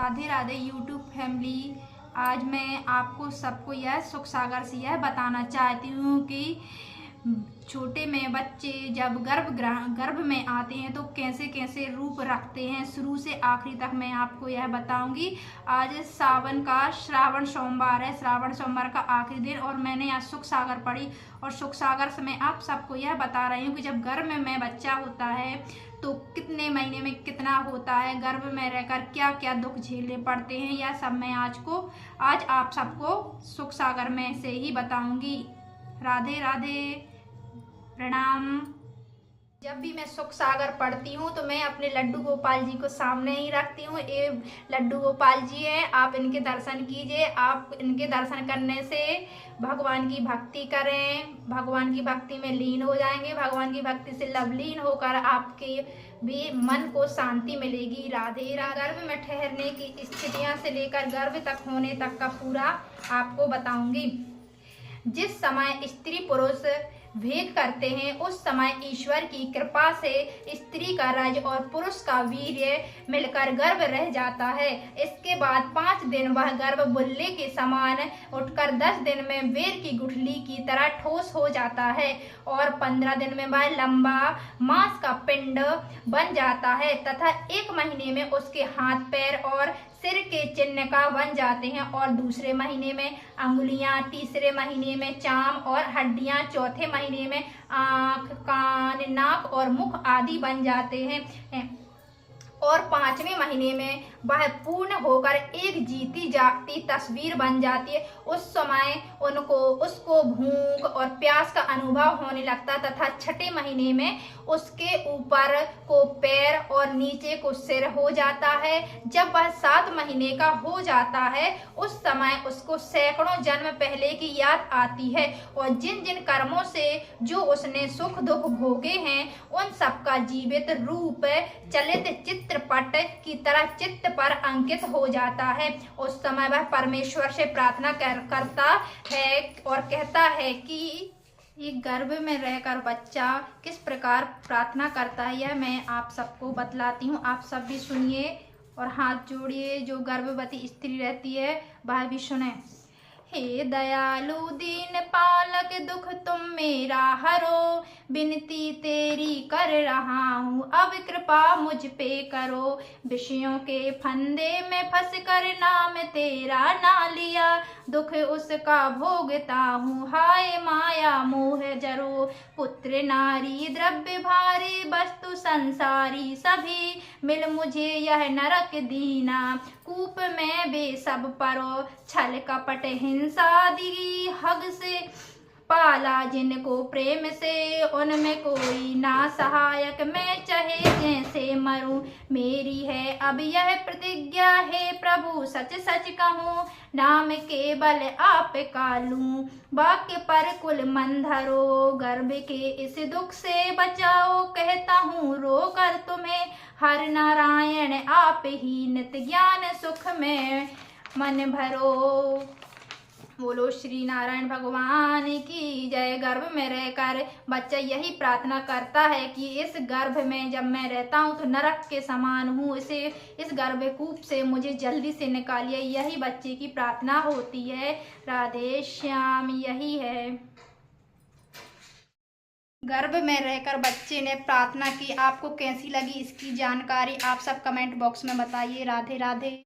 Radhe Radhe YouTube family. आज मैं आपको सबको यह सुख सागर से यह बताना चाहती हूँ कि छोटे में बच्चे जब गर्भ में आते हैं तो कैसे कैसे रूप रखते हैं, शुरू से आखिरी तक मैं आपको यह बताऊंगी। आज श्रावण सोमवार है, श्रावण सोमवार का आखिरी दिन, और मैंने आज सुख सागर पढ़ी और सुख सागर से मैं आप सबको यह बता रही हूँ कि जब गर्भ में बच्चा होता है तो कितने महीने में कितना होता है, गर्भ में रहकर क्या क्या दुख झेलने पड़ते हैं, यह सब मैं आज आप सबको सुख सागर में से ही बताऊंगी। राधे राधे, प्रणाम। जब भी मैं सुख सागर पढ़ती हूँ तो मैं अपने लड्डू गोपाल जी को सामने ही रखती हूँ। ये लड्डू गोपाल जी हैं, आप इनके दर्शन कीजिए। आप इनके दर्शन करने से भगवान की भक्ति करें, भगवान की भक्ति में लीन हो जाएंगे। भगवान की भक्ति से लवलीन होकर आपके भी मन को शांति मिलेगी। राधे राधे। गर्भ में ठहरने की स्थितियाँ से लेकर गर्भ तक होने तक का पूरा आपको बताऊंगी। जिस समय स्त्री पुरुष भेद करते हैं उस समय ईश्वर की कृपा से स्त्री का रज और पुरुष का वीर्य मिलकर गर्भ रह जाता है। इसके बाद 5 दिन वह गर्भ बुल्ले के समान उठकर 10 दिन में बेर की गुठली की तरह ठोस हो जाता है और 15 दिन में वह लंबा मांस का पिंड बन जाता है तथा 1 महीने में उसके हाथ पैर और सिर के चिन्ह का बन जाते हैं और दूसरे महीने में अंगुलियां, तीसरे महीने में चाम और हड्डियां, चौथे महीने में आंख, कान, नाक और मुख आदि बन जाते हैं और 5वें महीने में वह पूर्ण होकर एक जीती जागती तस्वीर बन जाती है। उस समय उसको भूख और प्यास का अनुभव होने लगता तथा 6ठे महीने में उसके ऊपर को पैर और नीचे को सिर हो जाता है। जब वह 7 महीने का हो जाता है उस समय उसको सैकड़ों जन्म पहले की याद आती है और जिन जिन कर्मों से जो उसने सुख दुख भोगे हैं उन सबका जीवित रूप चलित चित्रपट की तरह चित्त पर अंकित हो जाता है। उस समय वह परमेश्वर से प्रार्थना करता है और कहता है कि ये गर्भ में रहकर बच्चा किस प्रकार प्रार्थना करता है, यह मैं आप सबको बतलाती हूँ। आप सब भी सुनिए और हाथ जोड़िए। जो गर्भवती स्त्री रहती है वह भी सुने। हे दयालु दीन पालक, दुख तुम मेरा हरो, विनती तेरी कर रहा हूँ, अब कृपा मुझ पे करो। विषयों के फंदे में फंस कर नाम तेरा ना लिया, दुख उसका भोगता हूँ, हाय माया मोह जरो। पुत्र नारी द्रव्य भारी, वस्तु संसारी सभी, मिल मुझे यह नरक दीना, कूप में बे सब परो। छल कपट हिंसा दी हग से पाला जिनको प्रेम से, उनमें कोई ना सहायक, मैं चाहे जैसे मरूं। मेरी है अब यह प्रतिज्ञा, है प्रभु सच सच कहूँ, नाम केवल आप का लूं, वाक्य पर कुल मंधरो। गर्भ के इस दुख से बचाओ, कहता हूँ रो कर तुम्हें, हर नारायण आप ही नित ज्ञान सुख में मन भरो। बोलो श्री नारायण भगवान की जय। गर्भ में रहकर बच्चा यही प्रार्थना करता है कि इस गर्भ में जब मैं रहता हूँ तो नरक के समान हूँ, इस गर्भकूप से मुझे जल्दी से निकालिए, यही बच्चे की प्रार्थना होती है। राधे श्याम, यही है। गर्भ में रहकर बच्चे ने प्रार्थना की, आपको कैसी लगी इसकी जानकारी आप सब कमेंट बॉक्स में बताइए। राधे राधे।